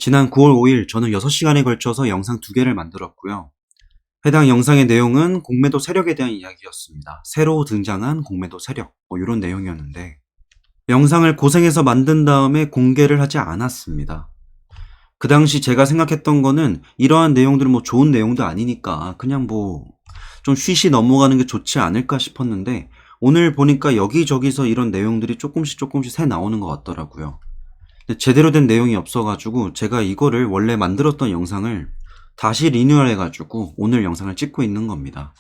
지난 9월 5일 저는 6시간에 걸쳐서 영상 2개를 만들었고요. 해당 영상의 내용은 공매도 세력에 대한 이야기였습니다. 새로 등장한 공매도 세력, 이런 내용이었는데 영상을 고생해서 만든 다음에 공개를 하지 않았습니다. 그 당시 제가 생각했던 거는 이러한 내용들은 좋은 내용도 아니니까 그냥 좀 쉬쉬 넘어가는 게 좋지 않을까 싶었는데 오늘 보니까 여기저기서 이런 내용들이 조금씩 새 나오는 것 같더라고요. 근데 제대로 된 내용이 없어가지고 제가 이거를 원래 만들었던 영상을 다시 리뉴얼 해가지고 오늘 영상을 찍고 있는 겁니다.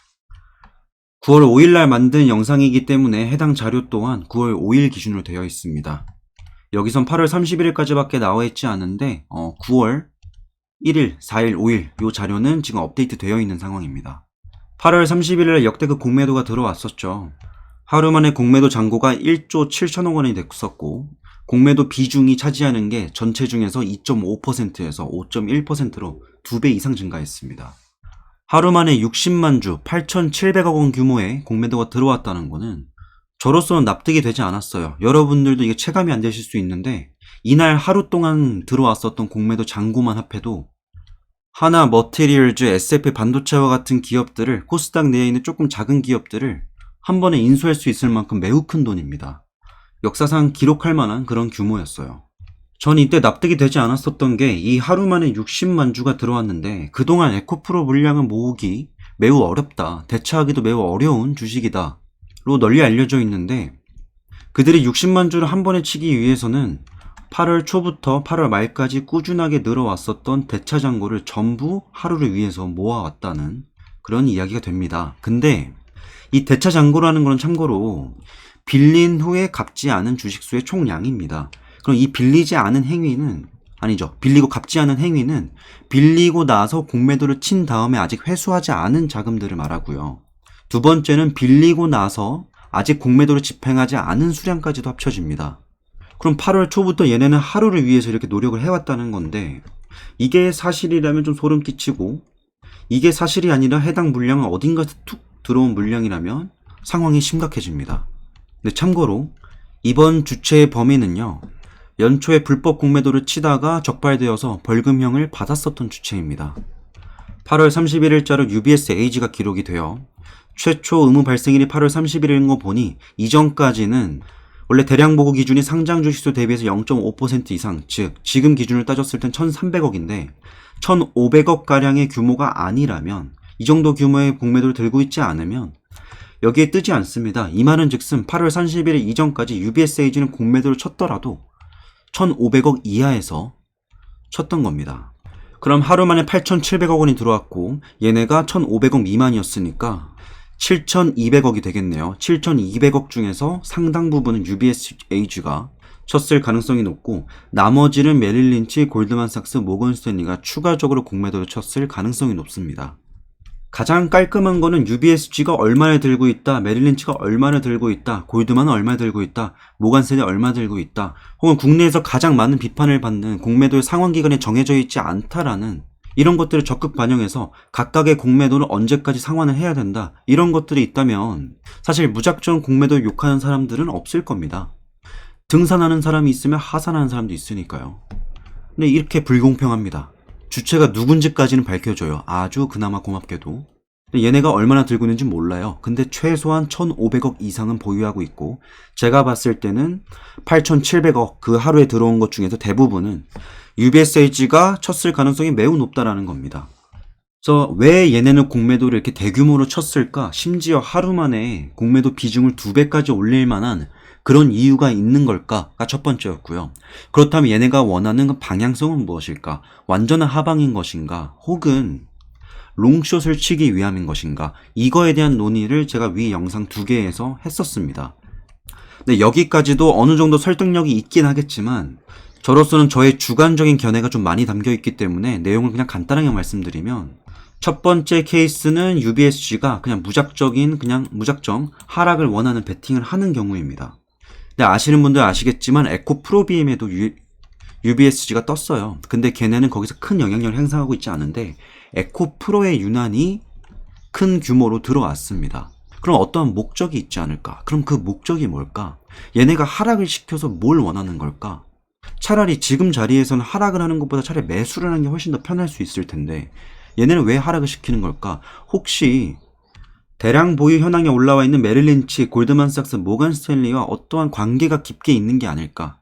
9월 5일날 만든 영상이기 때문에 해당 자료 또한 9월 5일 기준으로 되어 있습니다. 여기선 8월 31일까지밖에 나와 있지 않은데 9월 1일, 4일, 5일 이 자료는 지금 업데이트 되어 있는 상황입니다. 8월 30일날 역대급 공매도가 들어왔었죠. 하루 만에 공매도 잔고가 1조 7천억 원이 됐었고 공매도 비중이 차지하는 게 전체 중에서 2.5%에서 5.1%로 2배 이상 증가했습니다. 하루 만에 60만 주 8,700억 원 규모의 공매도가 들어왔다는 거는 저로서는 납득이 되지 않았어요. 여러분들도 이게 체감이 안 되실 수 있는데 이날 하루 동안 들어왔었던 공매도 잔고만 합해도 하나 머티리얼즈, SF 반도체와 같은 기업들을 코스닥 내에 있는 조금 작은 기업들을 한 번에 인수할 수 있을 만큼 매우 큰 돈입니다. 역사상 기록할 만한 그런 규모였어요. 전 이때 납득이 되지 않았었던 게 이 하루 만에 60만 주가 들어왔는데 그동안 에코프로 물량을 모으기 매우 어렵다, 대처하기도 매우 어려운 주식이다 로 널리 알려져 있는데 그들이 60만 주를 한 번에 치기 위해서는 8월 초부터 8월 말까지 꾸준하게 늘어왔었던 대차 잔고를 전부 하루를 위해서 모아왔다는 그런 이야기가 됩니다. 근데 이 대차 잔고라는 건 참고로 빌린 후에 갚지 않은 주식수의 총량입니다. 그럼 이 빌리지 않은 행위는 아니죠. 빌리고 갚지 않은 행위는 빌리고 나서 공매도를 친 다음에 아직 회수하지 않은 자금들을 말하고요. 두 번째는 빌리고 나서 아직 공매도를 집행하지 않은 수량까지도 합쳐집니다. 그럼 8월 초부터 얘네는 하루를 위해서 이렇게 노력을 해왔다는 건데 이게 사실이라면 좀 소름 끼치고 이게 사실이 아니라 해당 물량은 어딘가에서 툭 들어온 물량이라면 상황이 심각해집니다. 근데 참고로 이번 주체의 범인은요. 연초에 불법 공매도를 치다가 적발되어서 벌금형을 받았었던 주체입니다. 8월 31일자로 UBS AG가 기록이 되어 최초 의무 발생일이 8월 31일인 거 보니 이전까지는 원래 대량 보고 기준이 상장 주식수 대비해서 0.5% 이상, 즉 지금 기준을 따졌을 땐 1,300억인데 1,500억가량의 규모가 아니라면 이 정도 규모의 공매도를 들고 있지 않으면 여기에 뜨지 않습니다. 이 말은 즉슨 8월 30일 이전까지 UBSAG는 공매도를 쳤더라도 1,500억 이하에서 쳤던 겁니다. 그럼 하루 만에 8,700억 원이 들어왔고 얘네가 1,500억 미만이었으니까 7,200억이 되겠네요. 7,200억 중에서 상당 부분은 UBSAG가 쳤을 가능성이 높고 나머지는 메릴 린치, 골드만삭스, 모건스탠리가 추가적으로 공매도를 쳤을 가능성이 높습니다. 가장 깔끔한 거는 UBSG가 얼마나 들고 있다, 메릴 린치가 얼마나 들고 있다, 골드만은 얼마 들고 있다, 모건스탠리 얼마 들고 있다, 혹은 국내에서 가장 많은 비판을 받는 공매도의 상환기간이 정해져 있지 않다라는 이런 것들을 적극 반영해서 각각의 공매도를 언제까지 상환을 해야 된다, 이런 것들이 있다면 사실 무작정 공매도를 욕하는 사람들은 없을 겁니다. 등산하는 사람이 있으면 하산하는 사람도 있으니까요. 근데 이렇게 불공평합니다. 주체가 누군지까지는 밝혀줘요. 아주 그나마 고맙게도. 얘네가 얼마나 들고 있는지 몰라요. 근데 최소한 1,500억 이상은 보유하고 있고 제가 봤을 때는 8,700억 그 하루에 들어온 것 중에서 대부분은 UBSAG가 쳤을 가능성이 매우 높다라는 겁니다. 그래서 왜 얘네는 공매도를 이렇게 대규모로 쳤을까? 심지어 하루 만에 공매도 비중을 2배까지 올릴 만한 그런 이유가 있는 걸까가 첫 번째였고요. 그렇다면 얘네가 원하는 방향성은 무엇일까? 완전한 하방인 것인가? 혹은 롱숏을 치기 위함인 것인가? 이거에 대한 논의를 제가 위 영상 2개에서 했었습니다. 근데 여기까지도 어느 정도 설득력이 있긴 하겠지만 저로서는 저의 주관적인 견해가 좀 많이 담겨 있기 때문에 내용을 그냥 간단하게 말씀드리면 첫 번째 케이스는 UBSG가 그냥 무작정 하락을 원하는 베팅을 하는 경우입니다. 근데 아시는 분들 아시겠지만 에코프로비엠에도 UBSG가 떴어요. 근데 걔네는 거기서 큰 영향력을 행사하고 있지 않은데 에코프로의 유난히 큰 규모로 들어왔습니다. 그럼 어떠한 목적이 있지 않을까? 그럼 그 목적이 뭘까? 얘네가 하락을 시켜서 뭘 원하는 걸까? 차라리 지금 자리에서는 하락을 하는 것보다 차라리 매수를 하는 게 훨씬 더 편할 수 있을 텐데 얘네는 왜 하락을 시키는 걸까? 혹시 대량 보유 현황에 올라와 있는 메릴 린치, 골드만삭스, 모건 스탠리와 어떠한 관계가 깊게 있는 게 아닐까?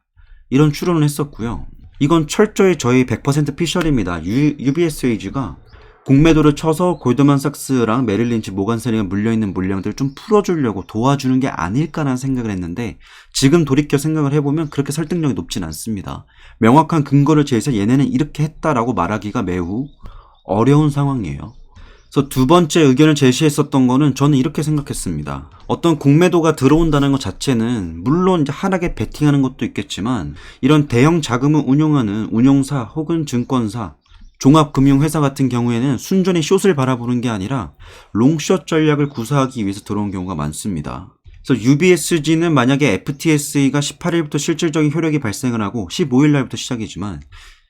이런 추론을 했었고요. 이건 철저히 저희 100% 피셜입니다. UBSAG가 공매도를 쳐서 골드만삭스랑 메릴 린치, 모건 스탠리가 물려있는 물량들을 좀 풀어주려고 도와주는 게 아닐까라는 생각을 했는데 지금 돌이켜 생각을 해보면 그렇게 설득력이 높진 않습니다. 명확한 근거를 제시해서 얘네는 이렇게 했다라고 말하기가 매우 어려운 상황이에요. 그래서 두 번째 의견을 제시했었던 거는 저는 이렇게 생각했습니다. 어떤 공매도가 들어온다는 것 자체는 물론 이제 하락에 베팅하는 것도 있겠지만 이런 대형 자금을 운용하는 운용사 혹은 증권사, 종합금융회사 같은 경우에는 순전히 숏을 바라보는 게 아니라 롱숏 전략을 구사하기 위해서 들어온 경우가 많습니다. 그래서 UBSG는 만약에 FTSE가 18일부터 실질적인 효력이 발생을 하고 15일 날부터 시작이지만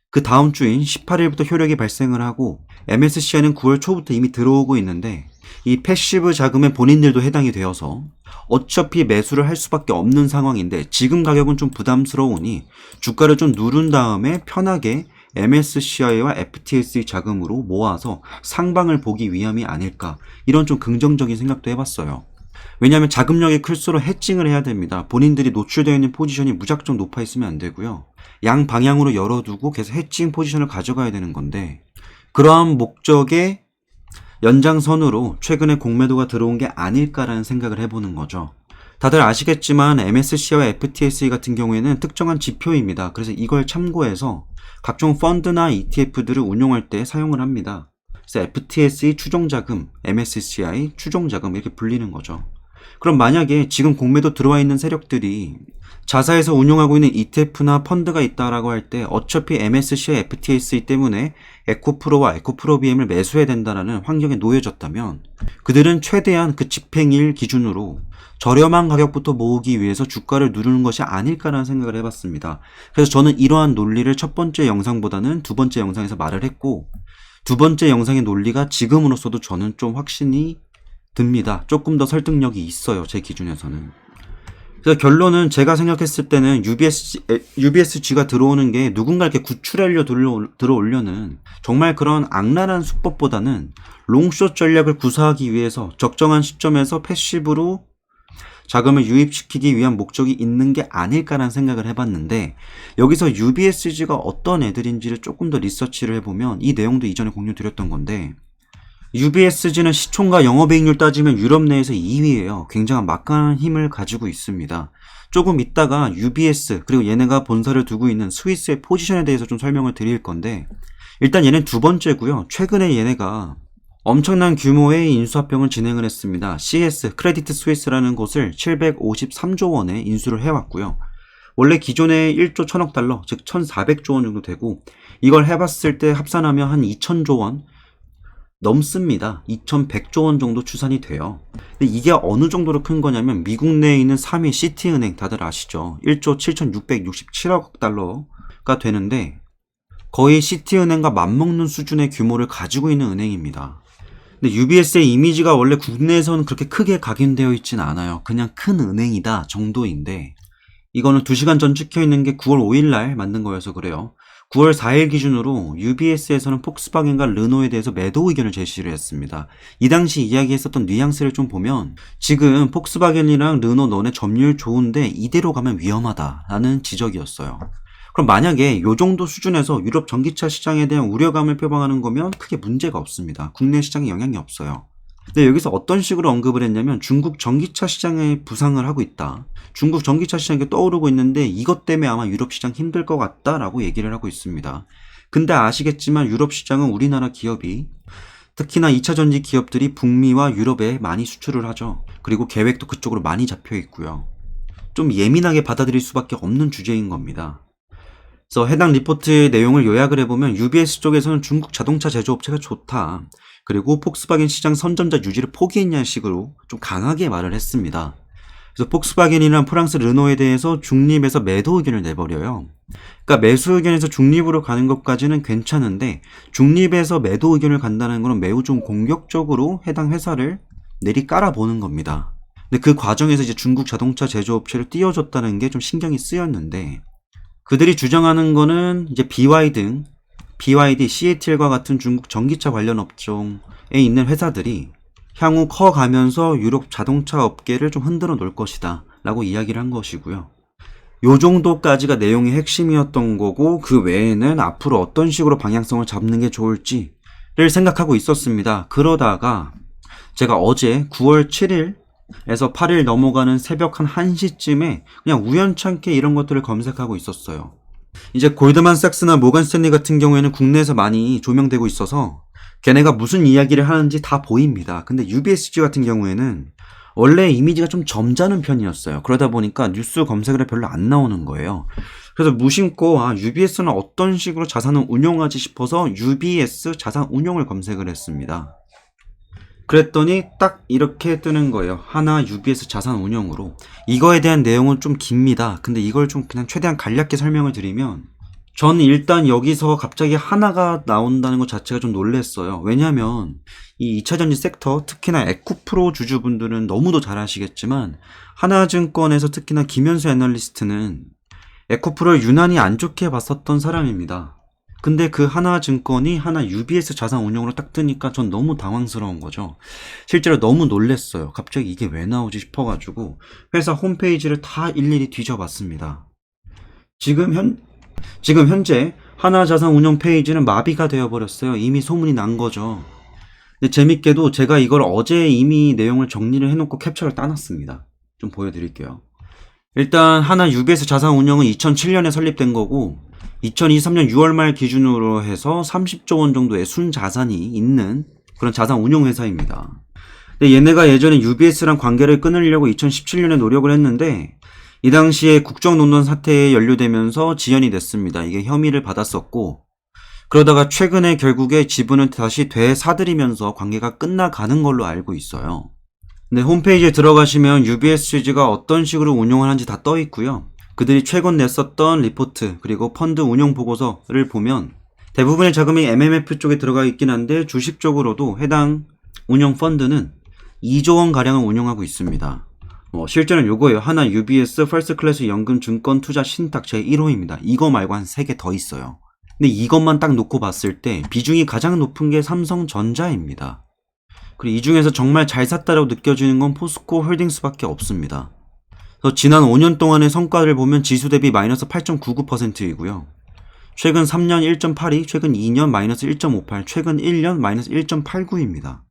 그 다음 주인 18일부터 효력이 발생을 하고 MSCI는 9월 초부터 이미 들어오고 있는데 이 패시브 자금에 본인들도 해당이 되어서 어차피 매수를 할 수밖에 없는 상황인데 지금 가격은 좀 부담스러우니 주가를 좀 누른 다음에 편하게 MSCI와 FTSE 자금으로 모아서 상방을 보기 위함이 아닐까 이런 좀 긍정적인 생각도 해봤어요. 왜냐하면 자금력이 클수록 해칭을 해야 됩니다. 본인들이 노출되어 있는 포지션이 무작정 높아 있으면 안 되고요. 양 방향으로 열어두고 계속 해칭 포지션을 가져가야 되는 건데 그러한 목적의 연장선으로 최근에 공매도가 들어온 게 아닐까라는 생각을 해보는 거죠. 다들 아시겠지만 MSCI와 FTSE 같은 경우에는 특정한 지표입니다. 그래서 이걸 참고해서 각종 펀드나 ETF들을 운용할 때 사용을 합니다. 그래서 FTSE 추종자금, MSCI 추종자금 이렇게 불리는 거죠. 그럼 만약에 지금 공매도 들어와 있는 세력들이 자사에서 운용하고 있는 ETF나 펀드가 있다라고 할 때 어차피 MSCI, FTSE 때문에 에코프로와 에코프로비엠을 매수해야 된다는 환경에 놓여졌다면 그들은 최대한 그 집행일 기준으로 저렴한 가격부터 모으기 위해서 주가를 누르는 것이 아닐까라는 생각을 해봤습니다. 그래서 저는 이러한 논리를 첫 번째 영상보다는 두 번째 영상에서 말을 했고 두 번째 영상의 논리가 지금으로서도 저는 좀 확신이 듭니다. 조금 더 설득력이 있어요. 제 기준에서는. 그래서 결론은 제가 생각했을 때는 UBSG가 들어오는 게 누군가 이렇게 구출하려 들어오려는 정말 그런 악랄한 수법보다는 롱숏 전략을 구사하기 위해서 적정한 시점에서 패시브로 자금을 유입시키기 위한 목적이 있는 게 아닐까라는 생각을 해봤는데 여기서 UBSG가 어떤 애들인지를 조금 더 리서치를 해보면 이 내용도 이전에 공유드렸던 건데 UBSG는 시총과 영업이익률 따지면 유럽 내에서 2위예요. 굉장한 막강한 힘을 가지고 있습니다. 조금 있다가 UBS 그리고 얘네가 본사를 두고 있는 스위스의 포지션에 대해서 좀 설명을 드릴 건데 일단 얘는 두 번째고요. 최근에 얘네가 엄청난 규모의 인수합병을 진행을 했습니다. CS, 크레디트 스위스라는 곳을 753조 원에 인수를 해왔고요. 원래 기존에 1조 1000억 달러, 즉 1400조 원 정도 되고 이걸 해봤을 때 합산하면 한 2000조 원 넘습니다. 2100조 원 정도 추산이 돼요. 근데 이게 어느 정도로 큰 거냐면 미국 내에 있는 3위 시티은행 다들 아시죠? 1조 7667억 달러가 되는데 거의 시티은행과 맞먹는 수준의 규모를 가지고 있는 은행입니다. 근데 UBS의 이미지가 원래 국내에서는 그렇게 크게 각인되어 있지는 않아요. 그냥 큰 은행이다 정도인데 이거는 2시간 전 찍혀있는 게 9월 5일 날 만든 거여서 그래요. 9월 4일 기준으로 UBS에서는 폭스바겐과 르노에 대해서 매도 의견을 제시를 했습니다. 이 당시 이야기했었던 뉘앙스를 좀 보면 지금 폭스바겐이랑 르노 너네 점유율 좋은데 이대로 가면 위험하다라는 지적이었어요. 그럼 만약에 이 정도 수준에서 유럽 전기차 시장에 대한 우려감을 표방하는 거면 크게 문제가 없습니다. 국내 시장에 영향이 없어요. 근데 여기서 어떤 식으로 언급을 했냐면 중국 전기차 시장에 부상을 하고 있다. 중국 전기차 시장이 떠오르고 있는데 이것 때문에 아마 유럽 시장 힘들 것 같다라고 얘기를 하고 있습니다. 근데 아시겠지만 유럽 시장은 우리나라 기업이 특히나 2차 전지 기업들이 북미와 유럽에 많이 수출을 하죠. 그리고 계획도 그쪽으로 많이 잡혀 있고요. 좀 예민하게 받아들일 수밖에 없는 주제인 겁니다. 그래서 해당 리포트의 내용을 요약을 해보면 UBS 쪽에서는 중국 자동차 제조업체가 좋다. 그리고 폭스바겐 시장 선점자 유지를 포기했냐는 식으로 좀 강하게 말을 했습니다. 그래서 폭스바겐이나 프랑스 르노에 대해서 중립에서 매도 의견을 내버려요. 그러니까 매수 의견에서 중립으로 가는 것까지는 괜찮은데 중립에서 매도 의견을 간다는 건 매우 좀 공격적으로 해당 회사를 내리 깔아보는 겁니다. 근데 그 과정에서 이제 중국 자동차 제조업체를 띄워줬다는 게 좀 신경이 쓰였는데 그들이 주장하는 거는 이제 BYD, CATL과 같은 중국 전기차 관련 업종에 있는 회사들이 향후 커가면서 유럽 자동차 업계를 좀 흔들어 놓을 것이다 라고 이야기를 한 것이고요. 요 정도까지가 내용의 핵심이었던 거고, 그 외에는 앞으로 어떤 식으로 방향성을 잡는 게 좋을지를 생각하고 있었습니다. 그러다가 제가 어제 9월 7일에서 8일 넘어가는 새벽 한 1시쯤에 그냥 우연찮게 이런 것들을 검색하고 있었어요. 이제 골드만삭스나 모건 스탠리 같은 경우에는 국내에서 많이 조명되고 있어서 걔네가 무슨 이야기를 하는지 다 보입니다. 근데 UBSG 같은 경우에는 원래 이미지가 좀 점잖은 편이었어요. 그러다 보니까 뉴스 검색을 해 별로 안 나오는 거예요. 그래서 무심코 UBS는 어떤 식으로 자산을 운용하지 싶어서 UBS 자산 운용을 검색을 했습니다. 그랬더니 딱 이렇게 뜨는 거예요. 하나 UBS 자산 운용으로. 이거에 대한 내용은 좀 깁니다. 근데 이걸 좀 그냥 최대한 간략하게 설명을 드리면, 전 일단 여기서 갑자기 하나가 나온다는 것 자체가 좀 놀랬어요. 왜냐하면 이 2차전지 섹터, 특히나 에코프로 주주분들은 너무도 잘 아시겠지만 하나증권에서 특히나 김현수 애널리스트는 에코프로를 유난히 안 좋게 봤었던 사람입니다. 근데 그 하나증권이 하나 UBS 자산 운용으로 딱 뜨니까 전 너무 당황스러운 거죠. 실제로 너무 놀랬어요. 갑자기 이게 왜 나오지 싶어가지고 회사 홈페이지를 다 일일이 뒤져봤습니다. 지금 현재 하나자산운용 페이지는 마비가 되어버렸어요. 이미 소문이 난 거죠. 근데 재밌게도 제가 이걸 어제 이미 내용을 정리를 해놓고 캡처를 따놨습니다. 좀 보여드릴게요. 일단 하나 UBS 자산운용은 2007년에 설립된 거고 2023년 6월 말 기준으로 해서 30조 원 정도의 순자산이 있는 그런 자산운용회사입니다. 근데 얘네가 예전에 UBS랑 관계를 끊으려고 2017년에 노력을 했는데 이 당시에 국정농단 사태에 연루되면서 지연이 됐습니다. 이게 혐의를 받았었고, 그러다가 최근에 결국에 지분을 다시 되사들이면서 관계가 끝나가는 걸로 알고 있어요. 근데 홈페이지에 들어가시면 UBSG가 어떤 식으로 운용을 하는지 다 떠 있고요. 그들이 최근 냈었던 리포트 그리고 펀드 운용 보고서를 보면 대부분의 자금이 MMF 쪽에 들어가 있긴 한데 주식 쪽으로도 해당 운용 펀드는 2조 원 가량을 운용하고 있습니다. 실제는 요거예요. 하나 UBS 퍼스트 클래스 연금 증권 투자 신탁 제1호입니다. 이거 말고 한 3개 더 있어요. 근데 이것만 딱 놓고 봤을 때 비중이 가장 높은 게 삼성전자입니다. 그리고 이 중에서 정말 잘 샀다라고 느껴지는 건 포스코 홀딩스밖에 없습니다. 그래서 지난 5년 동안의 성과를 보면 지수 대비 마이너스 8.99%이고요. 최근 3년 1.82, 최근 2년 마이너스 1.58, 최근 1년 마이너스 1.89입니다.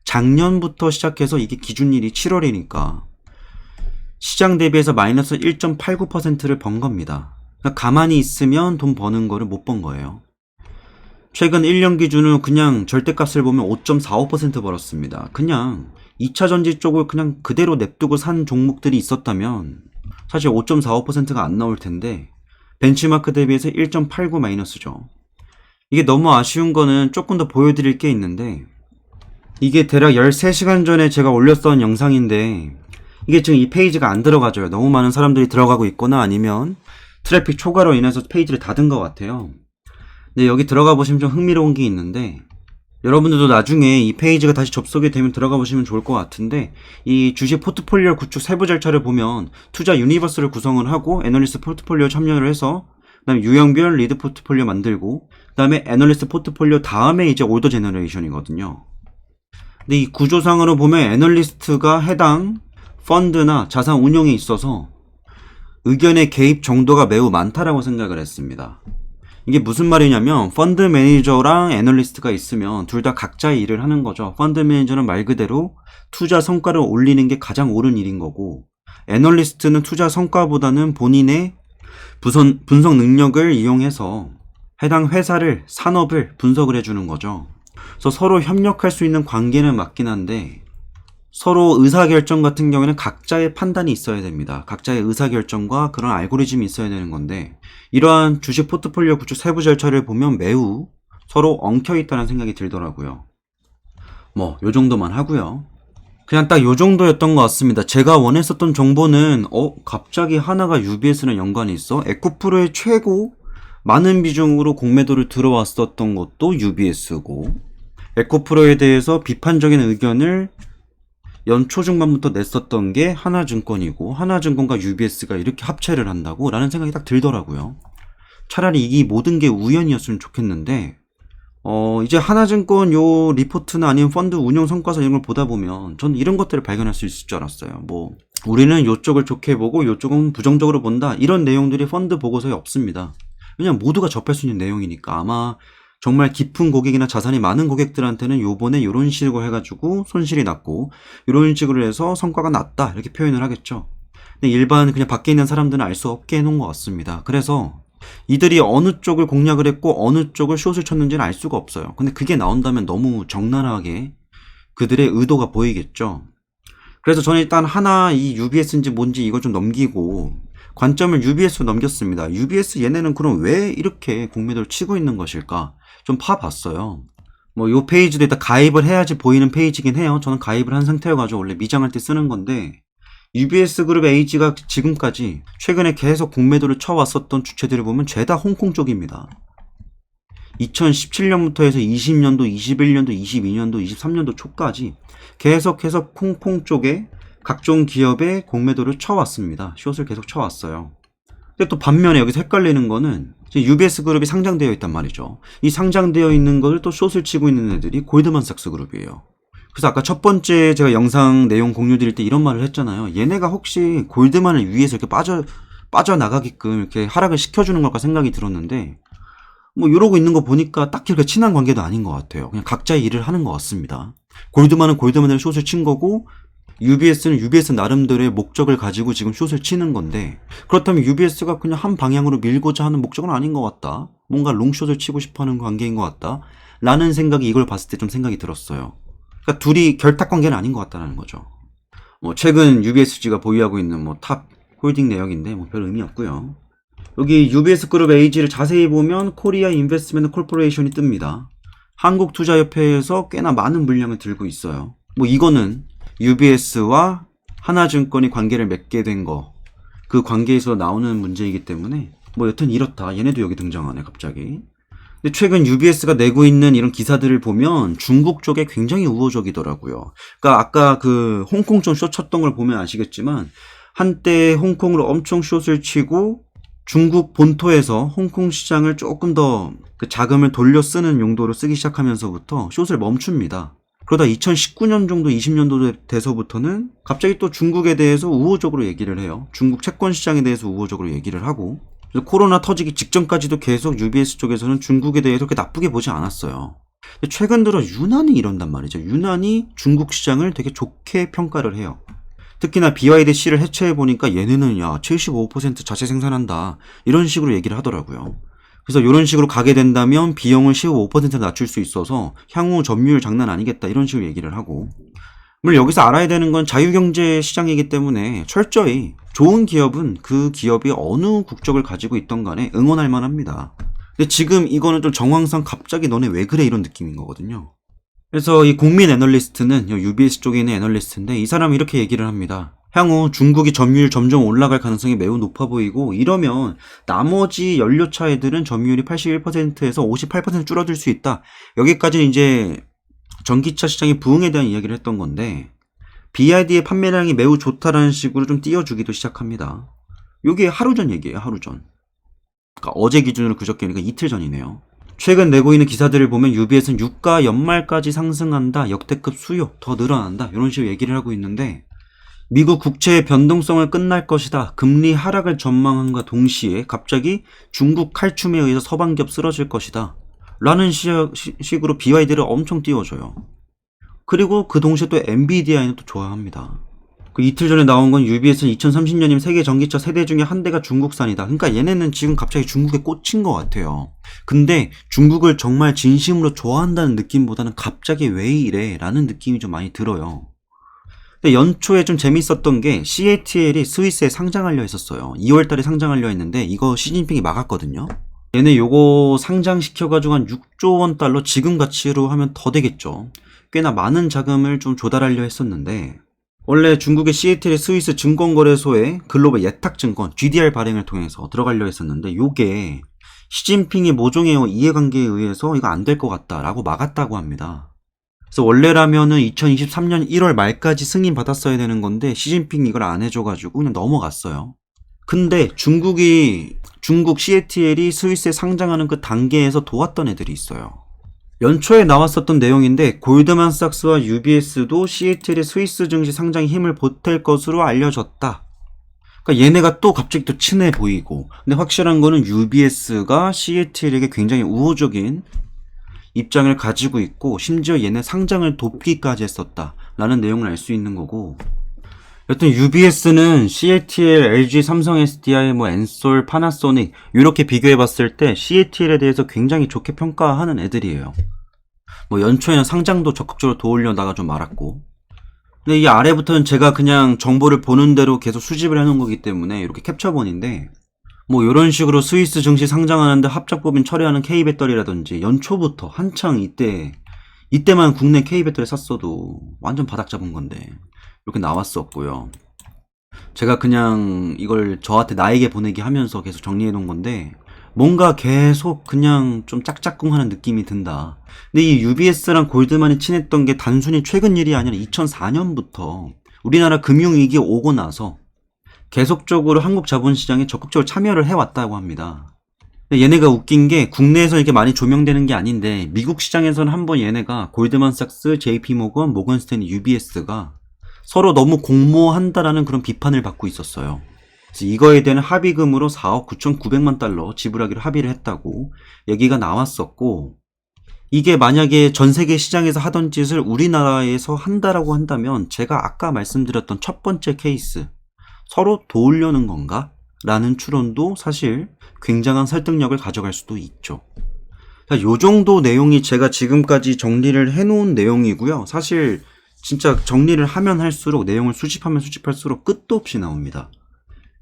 작년부터 시작해서 이게 기준일이 7월이니까 시장 대비해서 마이너스 1.89%를 번 겁니다. 그러니까 가만히 있으면 돈 버는 거를 못 번 거예요. 최근 1년 기준으로 그냥 절대값을 보면 5.45% 벌었습니다. 그냥 2차 전지 쪽을 그냥 그대로 냅두고 산 종목들이 있었다면 사실 5.45%가 안 나올 텐데 벤치마크 대비해서 1.89 마이너스죠. 이게 너무 아쉬운 거는 조금 더 보여드릴 게 있는데 이게 대략 13시간 전에 제가 올렸던 영상인데 이게 지금 이 페이지가 안 들어가져요. 너무 많은 사람들이 들어가고 있거나 아니면 트래픽 초과로 인해서 페이지를 닫은 것 같아요. 근데 여기 들어가 보시면 좀 흥미로운 게 있는데 여러분들도 나중에 이 페이지가 다시 접속이 되면 들어가 보시면 좋을 것 같은데 이 주식 포트폴리오 구축 세부 절차를 보면 투자 유니버스를 구성을 하고 애널리스트 포트폴리오 참여를 해서 그다음에 유형별 리드 포트폴리오 만들고 그다음에 애널리스트 포트폴리오 다음에 이제 올더 제너레이션이거든요. 근데 이 구조상으로 보면 애널리스트가 해당 펀드나 자산 운용에 있어서 의견의 개입 정도가 매우 많다라고 생각을 했습니다. 이게 무슨 말이냐면 펀드 매니저랑 애널리스트가 있으면 둘 다 각자의 일을 하는 거죠. 펀드 매니저는 말 그대로 투자 성과를 올리는 게 가장 옳은 일인 거고 애널리스트는 투자 성과보다는 본인의 분석 능력을 이용해서 해당 회사를 산업을 분석을 해주는 거죠. 그래서 서로 협력할 수 있는 관계는 맞긴 한데 서로 의사결정 같은 경우에는 각자의 판단이 있어야 됩니다. 각자의 의사결정과 그런 알고리즘이 있어야 되는 건데 이러한 주식 포트폴리오 구축 세부 절차를 보면 매우 서로 엉켜있다는 생각이 들더라고요. 요 정도만 하고요. 그냥 딱 요 정도였던 것 같습니다. 제가 원했었던 정보는 갑자기 하나가 UBS랑 연관이 있어? 에코프로의 최고 많은 비중으로 공매도를 들어왔었던 것도 UBS고 에코프로에 대해서 비판적인 의견을 연초 중반부터 냈었던 게 하나증권이고 하나증권과 UBS가 이렇게 합체를 한다고 라는 생각이 딱 들더라고요. 차라리 이 모든 게 우연이었으면 좋겠는데 이제 하나증권 요 리포트나 아니면 펀드 운용 성과서 이런 걸 보다 보면 전 이런 것들을 발견할 수 있을 줄 알았어요. 뭐 우리는 요쪽을 좋게 보고 요쪽은 부정적으로 본다, 이런 내용들이 펀드 보고서에 없습니다. 왜냐면 모두가 접할 수 있는 내용이니까. 아마 정말 깊은 고객이나 자산이 많은 고객들한테는 요번에 요런 식으로 해가지고 손실이 났고 요런 식으로 해서 성과가 났다 이렇게 표현을 하겠죠. 근데 일반 그냥 밖에 있는 사람들은 알 수 없게 해놓은 것 같습니다. 그래서 이들이 어느 쪽을 공략을 했고 어느 쪽을 숏을 쳤는지는 알 수가 없어요. 근데 그게 나온다면 너무 적나라하게 그들의 의도가 보이겠죠. 그래서 저는 일단 하나 이 UBS인지 뭔지 이걸 좀 넘기고 관점을 UBS로 넘겼습니다. UBS 얘네는 그럼 왜 이렇게 공매도를 치고 있는 것일까 좀 파봤어요. 뭐 요 페이지도 일단 가입을 해야지 보이는 페이지긴 해요. 저는 가입을 한 상태여가지고 원래 미장할 때 쓰는 건데, UBS 그룹 AG가 지금까지 최근에 계속 공매도를 쳐왔었던 주체들을 보면 죄다 홍콩 쪽입니다. 2017년부터 해서 20년도, 21년도, 22년도, 23년도 초까지 계속해서 홍콩 쪽에 각종 기업의 공매도를 쳐왔습니다. 숏을 계속 쳐왔어요. 근데 또 반면에 여기서 헷갈리는 거는 UBS 그룹이 상장되어 있단 말이죠. 이 상장되어 있는 것을 또 숏을 치고 있는 애들이 골드만삭스 그룹이에요. 그래서 아까 첫 번째 제가 영상 내용 공유 드릴 때 이런 말을 했잖아요. 얘네가 혹시 골드만을 위해서 이렇게 빠져나가게끔 이렇게 하락을 시켜주는 걸까 생각이 들었는데, 뭐 이러고 있는 거 보니까 딱히 그렇게 친한 관계도 아닌 것 같아요. 그냥 각자의 일을 하는 것 같습니다. 골드만은 골드만을 숏을 친 거고 UBS는 UBS 나름대로의 목적을 가지고 지금 숏을 치는 건데, 그렇다면 UBS가 그냥 한 방향으로 밀고자 하는 목적은 아닌 것 같다. 뭔가 롱숏을 치고 싶어하는 관계인 것 같다. 라는 생각이 이걸 봤을 때 좀 생각이 들었어요. 그러니까 둘이 결탁 관계는 아닌 것 같다는 거죠. 뭐 최근 UBSG가 보유하고 있는 뭐 탑 홀딩 내역인데 뭐 별 의미 없고요. 여기 UBS 그룹 AG를 자세히 보면 코리아 인베스트먼트 콜포레이션이 뜹니다. 한국투자협회에서 꽤나 많은 물량을 들고 있어요. 뭐 이거는 UBS와 하나증권이 관계를 맺게 된 거, 그 관계에서 나오는 문제이기 때문에 뭐 여튼 이렇다. 얘네도 여기 등장하네 갑자기. 근데 최근 UBS가 내고 있는 이런 기사들을 보면 중국 쪽에 굉장히 우호적이더라고요. 그러니까 아까 그 홍콩 쪽 숏 쳤던 걸 보면 아시겠지만 한때 홍콩으로 엄청 숏을 치고 중국 본토에서 홍콩 시장을 조금 더 그 자금을 돌려 쓰는 용도로 쓰기 시작하면서부터 숏을 멈춥니다. 그러다 2019년 정도 20년도 돼서부터는 갑자기 또 중국에 대해서 우호적으로 얘기를 해요. 중국 채권 시장에 대해서 우호적으로 얘기를 하고, 그래서 코로나 터지기 직전까지도 계속 UBS 쪽에서는 중국에 대해서 그렇게 나쁘게 보지 않았어요. 근데 최근 들어 유난히 이런단 말이죠. 유난히 중국 시장을 되게 좋게 평가를 해요. 특히나 BYD-C를 해체해보니까 얘네는 야 75% 자체 생산한다 이런 식으로 얘기를 하더라고요. 그래서 이런 식으로 가게 된다면 비용을 15% 낮출 수 있어서 향후 점유율 장난 아니겠다 이런 식으로 얘기를 하고, 물론 여기서 알아야 되는 건 자유경제 시장이기 때문에 철저히 좋은 기업은 그 기업이 어느 국적을 가지고 있던 간에 응원할 만합니다. 근데 지금 이거는 좀 정황상 갑자기 너네 왜 그래 이런 느낌인 거거든요. 그래서 이 국민 애널리스트는 UBS 쪽에 있는 애널리스트인데 이 사람이 이렇게 얘기를 합니다. 향후 중국이 점유율 점점 올라갈 가능성이 매우 높아 보이고, 이러면 나머지 연료차 애들은 점유율이 81%에서 58% 줄어들 수 있다. 여기까지는 이제 전기차 시장의 부흥에 대한 이야기를 했던 건데, BYD의 판매량이 매우 좋다라는 식으로 좀 띄워주기도 시작합니다. 요게 하루 전 얘기예요. 하루 전. 그러니까 어제 기준으로 그저께니까 이틀 전이네요. 최근 내고 있는 기사들을 보면 UBS는 유가 연말까지 상승한다, 역대급 수요 더 늘어난다 이런 식으로 얘기를 하고 있는데, 미국 국채의 변동성을 끝날 것이다, 금리 하락을 전망함과 동시에 갑자기 중국 칼춤에 의해서 서방기업 쓰러질 것이다 라는 식으로 BYD를 엄청 띄워줘요. 그리고 그 동시에 또 엔비디아는 또 좋아합니다. 그 이틀 전에 나온 건 UBS는 2030년이면 세계 전기차 세대 중에 한 대가 중국산이다. 그러니까 얘네는 지금 갑자기 중국에 꽂힌 것 같아요. 근데 중국을 정말 진심으로 좋아한다는 느낌보다는 갑자기 왜 이래 라는 느낌이 좀 많이 들어요. 근데 연초에 좀 재밌었던 게 CATL이 스위스에 상장하려 했었어요. 2월달에 상장하려 했는데 이거 시진핑이 막았거든요. 얘네 요거 상장시켜가지고 한 6조 원 달러 지금 가치로 하면 더 되겠죠. 꽤나 많은 자금을 좀 조달하려 했었는데, 원래 중국의 CATL이 스위스 증권거래소에 글로벌 예탁증권 GDR 발행을 통해서 들어가려 했었는데, 요게 시진핑이 모종의 이해관계에 의해서 이거 안 될 것 같다라고 막았다고 합니다. 그래서 원래라면은 2023년 1월 말까지 승인 받았어야 되는 건데 시진핑 이걸 안 해줘가지고 그냥 넘어갔어요. 근데 중국 CATL이 스위스에 상장하는 그 단계에서 도왔던 애들이 있어요. 연초에 나왔었던 내용인데 골드만삭스와 UBS도 CATL의 스위스 증시 상장에 힘을 보탤 것으로 알려졌다. 그러니까 얘네가 또 갑자기 또 친해 보이고, 근데 확실한 거는 UBS가 CATL에게 굉장히 우호적인 입장을 가지고 있고 심지어 얘네 상장을 돕기까지 했었다라는 내용을 알 수 있는 거고, 여튼 UBS는 CATL, LG, 삼성 SDI, 엔솔, 파나소닉 이렇게 비교해봤을 때 CATL에 대해서 굉장히 좋게 평가하는 애들이에요. 연초에는 상장도 적극적으로 도우려다가 좀 말았고, 근데 이 아래부터는 제가 그냥 정보를 보는 대로 계속 수집을 해놓은 거기 때문에 이렇게 캡처본인데, 이런 식으로 스위스 증시 상장하는데 합작법인 처리하는 K배터리라든지 연초부터 한창 이때만 국내 K배터리 샀어도 완전 바닥 잡은 건데 이렇게 나왔었고요. 제가 그냥 이걸 저한테 나에게 보내기 하면서 계속 정리해 놓은 건데 뭔가 계속 그냥 좀 짝짝꿍하는 느낌이 든다. 근데 이 UBS랑 골드만이 친했던 게 단순히 최근 일이 아니라 2004년부터 우리나라 금융위기 오고 나서 계속적으로 한국 자본시장에 적극적으로 참여를 해왔다고 합니다. 얘네가 웃긴 게 국내에서 이렇게 많이 조명되는 게 아닌데 미국 시장에서는 한번 얘네가 골드만삭스, JP모건, 모건스탠리, UBS가 서로 너무 공모한다라는 그런 비판을 받고 있었어요. 그래서 이거에 대한 합의금으로 4억 9,900만 달러 지불하기로 합의를 했다고 얘기가 나왔었고, 이게 만약에 전 세계 시장에서 하던 짓을 우리나라에서 한다라고 한다면 제가 아까 말씀드렸던 첫 번째 케이스, 서로 도우려는 건가? 라는 추론도 사실 굉장한 설득력을 가져갈 수도 있죠. 요 정도 내용이 제가 지금까지 정리를 해놓은 내용이고요. 사실 진짜 정리를 하면 할수록 내용을 수집하면 수집할수록 끝도 없이 나옵니다.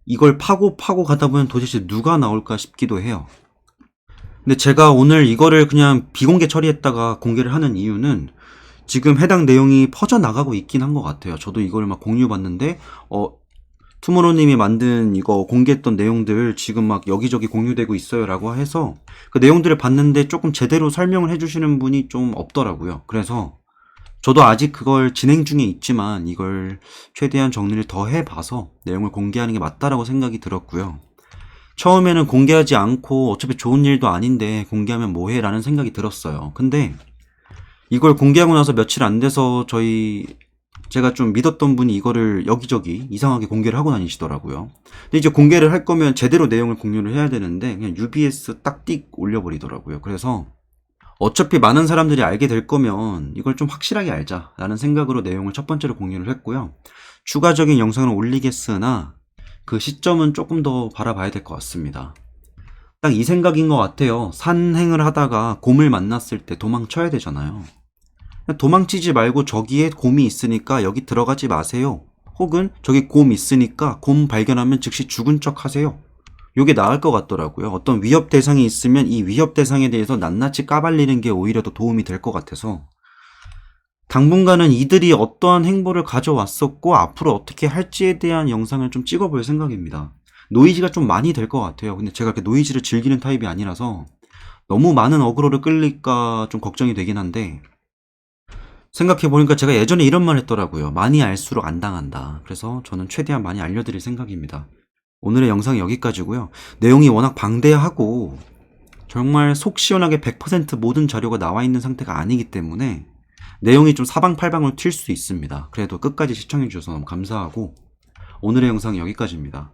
이걸 파고 가다 보면 도대체 누가 나올까 싶기도 해요. 근데 제가 오늘 이거를 그냥 비공개 처리했다가 공개를 하는 이유는 지금 해당 내용이 퍼져나가고 있긴 한 것 같아요. 저도 이걸 막 공유받는데 투모로우님이 만든 이거 공개했던 내용들 지금 막 여기저기 공유되고 있어요 라고 해서 그 내용들을 봤는데 조금 제대로 설명을 해주시는 분이 좀 없더라고요. 그래서 저도 아직 그걸 진행 중에 있지만 이걸 최대한 정리를 더 해봐서 내용을 공개하는 게 맞다라고 생각이 들었고요. 처음에는 공개하지 않고 어차피 좋은 일도 아닌데 공개하면 뭐해 라는 생각이 들었어요. 근데 이걸 공개하고 나서 며칠 안 돼서 제가 좀 믿었던 분이 이거를 여기저기 이상하게 공개를 하고 다니시더라고요. 근데 이제 공개를 할 거면 제대로 내용을 공유를 해야 되는데 그냥 UBS 딱 띡 올려버리더라고요. 그래서 어차피 많은 사람들이 알게 될 거면 이걸 좀 확실하게 알자라는 생각으로 내용을 첫 번째로 공유를 했고요. 추가적인 영상을 올리겠으나 그 시점은 조금 더 바라봐야 될 것 같습니다. 딱 이 생각인 것 같아요. 산행을 하다가 곰을 만났을 때 도망쳐야 되잖아요. 도망치지 말고 저기에 곰이 있으니까 여기 들어가지 마세요. 혹은 저기 곰 있으니까 곰 발견하면 즉시 죽은 척 하세요. 요게 나을 것 같더라고요. 어떤 위협 대상이 있으면 이 위협 대상에 대해서 낱낱이 까발리는 게 오히려 더 도움이 될 것 같아서 당분간은 이들이 어떠한 행보를 가져왔었고 앞으로 어떻게 할지에 대한 영상을 좀 찍어볼 생각입니다. 노이즈가 좀 많이 될 것 같아요. 근데 제가 그렇게 노이즈를 즐기는 타입이 아니라서 너무 많은 어그로를 끌릴까 좀 걱정이 되긴 한데, 생각해보니까 제가 예전에 이런 말 했더라고요. 많이 알수록 안 당한다. 그래서 저는 최대한 많이 알려드릴 생각입니다. 오늘의 영상은 여기까지고요. 내용이 워낙 방대하고 정말 속 시원하게 100% 모든 자료가 나와 있는 상태가 아니기 때문에 내용이 좀 사방팔방으로 튈 수 있습니다. 그래도 끝까지 시청해주셔서 너무 감사하고 오늘의 영상은 여기까지입니다.